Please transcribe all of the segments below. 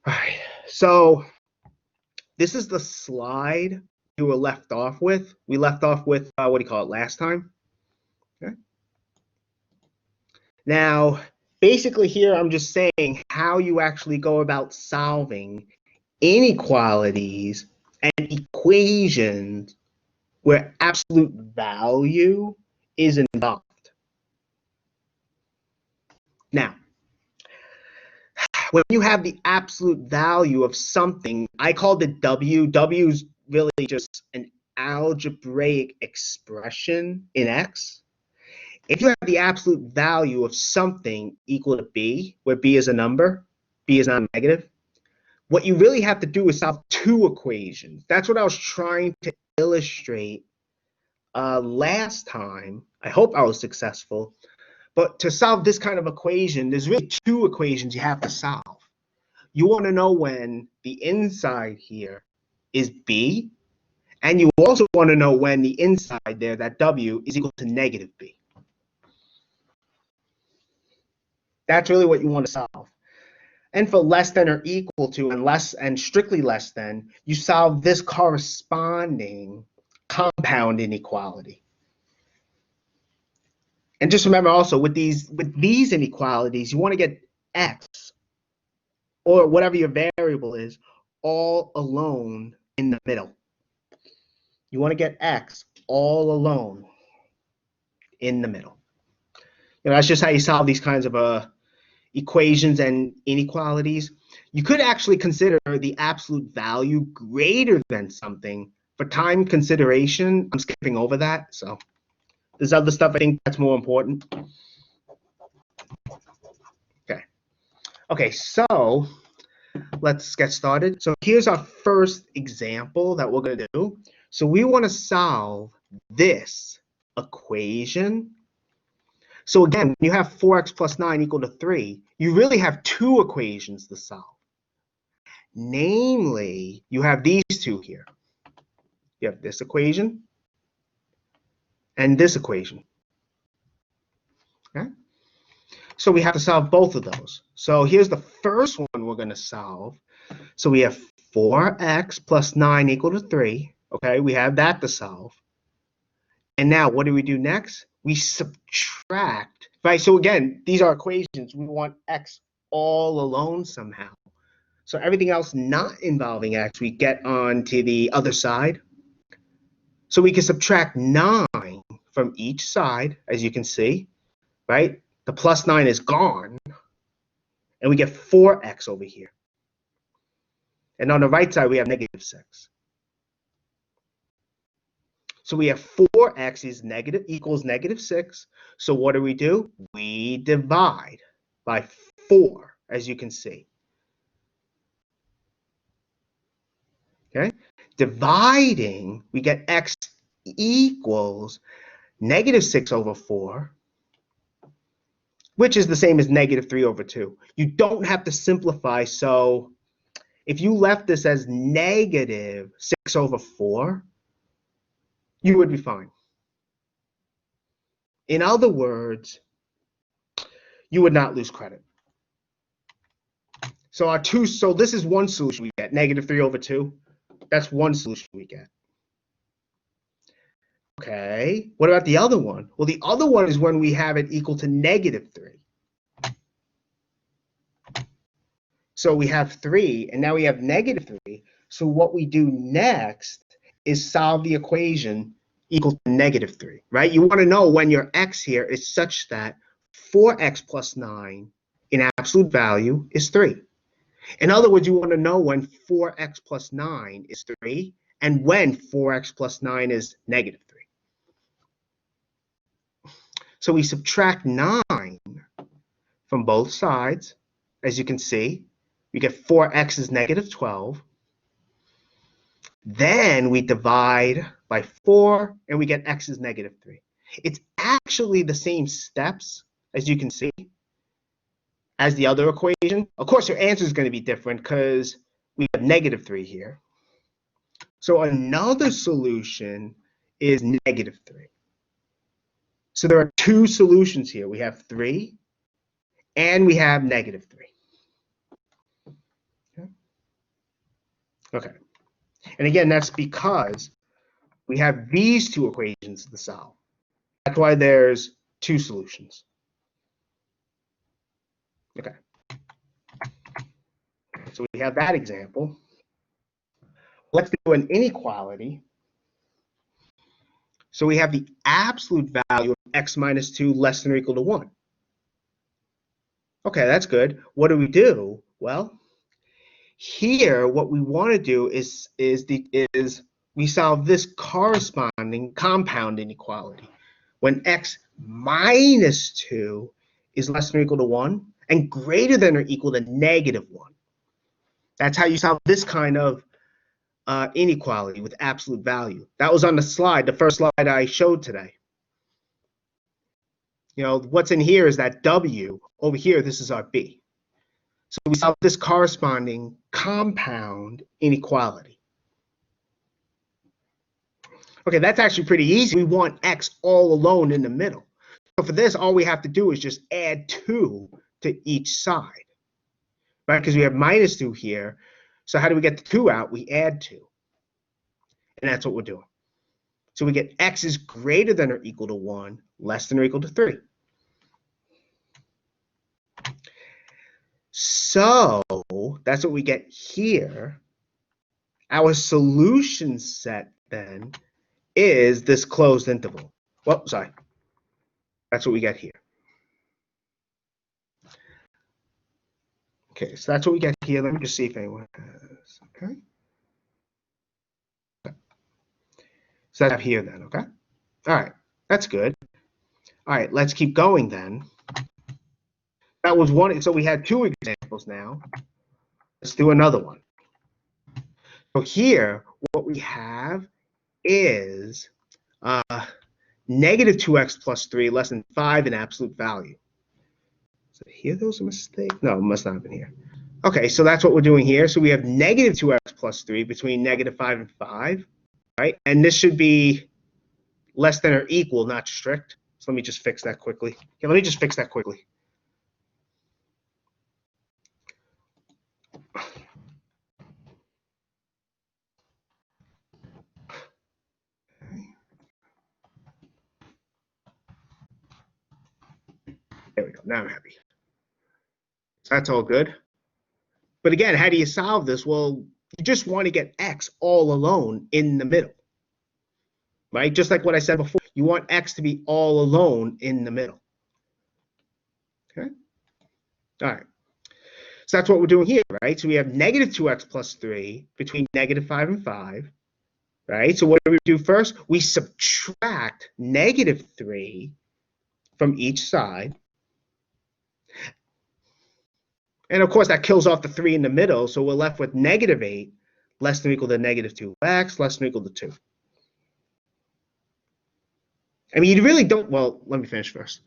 All right, so this is the slide we were left off with. We left off with, what do you call it, last time? Okay. Now, basically here, I'm just saying how you actually go about solving inequalities and equations where absolute value is involved. Now, when you have the absolute value of something, I called it W. W is really just an algebraic expression in X. If you have the absolute value of something equal to B, where B is a number, B is not negative, what you really have to do is solve two equations. That's what I was trying to illustrate last time. I hope I was successful. But to solve this kind of equation, there's really two equations you have to solve. You want to know when the inside here is B, and you also want to know when the inside there, that W, is equal to negative B. That's really what you want to solve. And for less than or equal to and less and strictly less than, you solve this corresponding compound inequality. And just remember also, with these inequalities, you want to get X, or whatever your variable is, all alone in the middle. You want to get X all alone in the middle. You know, that's just how you solve these kinds of equations and inequalities. You could actually consider the absolute value greater than something. For time consideration, I'm skipping over that. So there's other stuff I think that's more important. Okay, so let's get started. So here's our first example that we're going to do. So we want to solve this equation. So again, when you have 4x plus 9 equal to 3, you really have two equations to solve. Namely, you have these two here. You have this equation and this equation. Okay? So we have to solve both of those. So here's the first one we're going to solve. So we have 4x plus 9 equal to 3. Okay, we have that to solve. And now what do we do next? We subtract, right? So again, these are equations. We want x all alone somehow. So everything else not involving x, we get on to the other side. So we can subtract 9 from each side, as you can see, right? The plus 9 is gone, and we get 4x over here. And on the right side, we have negative 6. So we have 4x is negative equals negative 6. So what do? We divide by 4, as you can see. Okay? Dividing, we get x equals negative 6 over 4, which is the same as negative 3 over 2. You don't have to simplify, so if you left this as negative 6 over 4, you would be fine. In other words, you would not lose credit. So this is one solution we get, negative 3 over 2. That's one solution we get. Okay, what about the other one? Well, the other one is when we have it equal to negative 3. So we have 3, and now we have negative 3. So what we do next is solve the equation equal to negative 3, right? You want to know when your x here is such that 4x plus 9 in absolute value is 3. In other words, you want to know when 4x plus 9 is 3 and when 4x plus 9 is negative 3. So we subtract 9 from both sides. As you can see, we get 4x is negative 12. Then we divide by 4, and we get x is negative 3. It's actually the same steps, as you can see, as the other equation. Of course, your answer is going to be different because we have negative 3 here. So another solution is negative 3. So there are two solutions here. We have 3, and we have negative 3. Okay. Okay. And again, that's because we have these two equations to solve. That's why there's two solutions. Okay. So we have that example. Let's do an inequality. So we have the absolute value of x minus 2 less than or equal to 1. Okay, that's good. What do? Well, here what we want to do is we solve this corresponding compound inequality when x minus 2 is less than or equal to 1 and greater than or equal to negative 1. That's how you solve this kind of inequality with absolute value. That was on the slide, the first slide I showed today. You know, what's in here is that w. Over here, this is our b. So we solve this corresponding compound inequality. Okay, that's actually pretty easy. We want x all alone in the middle. So for this, all we have to do is just add 2 to each side, right? Because we have minus 2 here. So how do we get the 2 out? We add 2. And that's what we're doing. So we get x is greater than or equal to 1, less than or equal to 3. So that's what we get here. Our solution set then is this closed interval. Well, sorry. That's what we get here. Okay, so that's what we get here. Let me just see if anyone has. Okay. So that's here then, okay? All right, that's good. All right, let's keep going then. That was one, so we had 2 examples now. Let's do another one. So here, what we have is negative 2x plus 3 less than 5 in absolute value. So here, those a mistake? No, it must not have been here. Okay, so that's what we're doing here. So we have negative 2x plus 3 between negative 5 and 5, right? And this should be less than or equal, not strict. So let me just fix that quickly. Okay, let me just fix that quickly. There we go. Now I'm happy. So that's all good. But again, how do you solve this? Well, you just want to get x all alone in the middle, right? Just like what I said before, you want x to be all alone in the middle. Okay. All right. So that's what we're doing here, right? So we have negative 2x plus 3 between negative 5 and 5, right? So what do we do first? We subtract negative 3 from each side. And of course, that kills off the 3 in the middle, so we're left with negative 8 less than or equal to negative 2x less than or equal to 2. I mean, you really don't, well, let me finish first.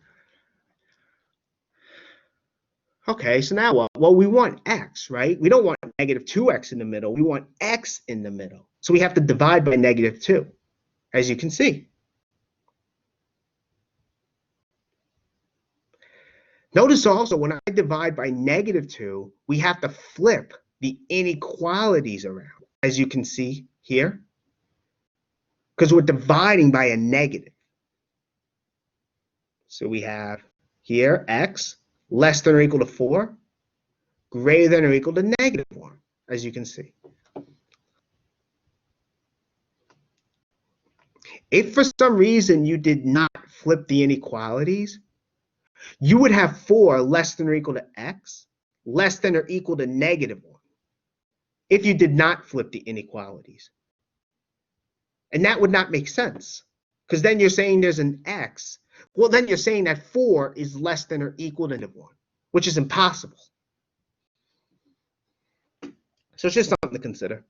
Okay, so now what? Well, we want x, right? We don't want negative 2x in the middle. We want x in the middle. So we have to divide by negative 2, as you can see. Notice also when I divide by negative 2, we have to flip the inequalities around, as you can see here, because we're dividing by a negative. So we have here x less than or equal to 4, greater than or equal to negative 1, as you can see. If for some reason you did not flip the inequalities, you would have 4 less than or equal to x less than or equal to negative 1 if you did not flip the inequalities. And that would not make sense, because then you're saying there's an x. Well, then you're saying that 4 is less than or equal to negative 1, which is impossible. So it's just something to consider.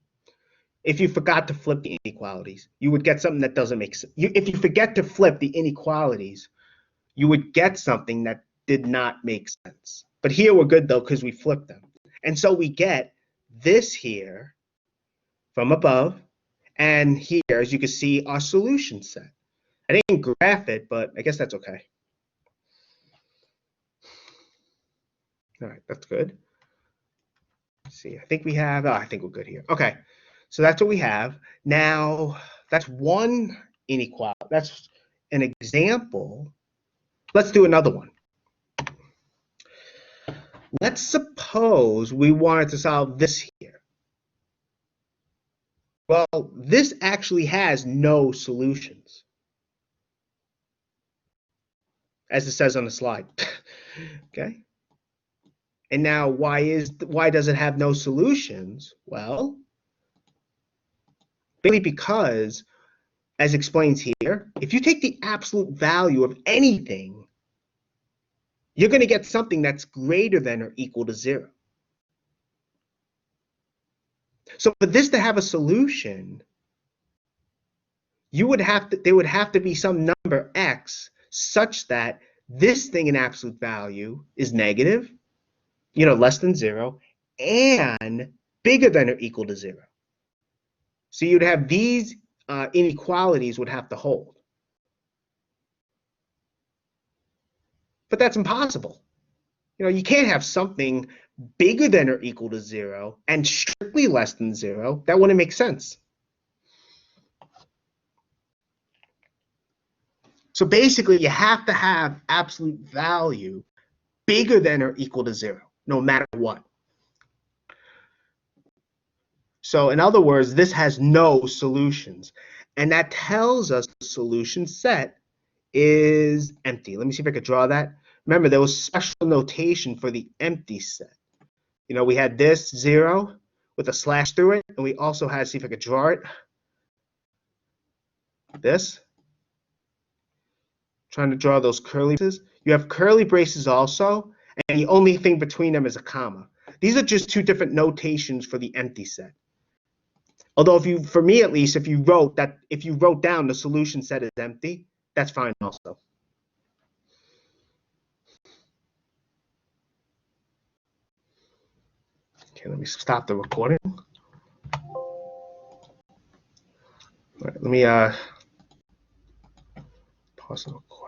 If you forgot to flip the inequalities, you would get something that doesn't make sense. If you forget to flip the inequalities, you would get something that did not make sense. But here we're good, though, because we flipped them. And so we get this here from above, and here, as you can see, our solution set. I didn't graph it, but I guess that's okay. All right, that's good. Let's see, I think we have, I think we're good here. Okay, So that's what we have. Now, that's one inequality. That's an example. Let's do another one. Let's suppose we wanted to solve this here. Well, this actually has no solutions, as it says on the slide. Okay? And now why does it have no solutions? Well, basically because, as explains here, if you take the absolute value of anything, you're going to get something that's greater than or equal to 0. So for this to have a solution, there would have to be some number x such that this thing in absolute value is negative, less than 0, and bigger than or equal to 0. So you'd have these inequalities would have to hold. But that's impossible. You can't have something bigger than or equal to 0 and strictly less than 0. That wouldn't make sense. So basically, you have to have absolute value bigger than or equal to 0, no matter what. So in other words, this has no solutions. And that tells us the solution set is empty. Let me see if I could draw that. Remember, there was special notation for the empty set. We had this 0 with a slash through it, and we also had, see if I could draw it, this. Trying to draw those curly braces. You have curly braces also, and the only thing between them is a comma. These are just two different notations for the empty set. Although for me at least, if you wrote down the solution set is empty, that's fine also. Okay, let me stop the recording. All right, let me pause the recording.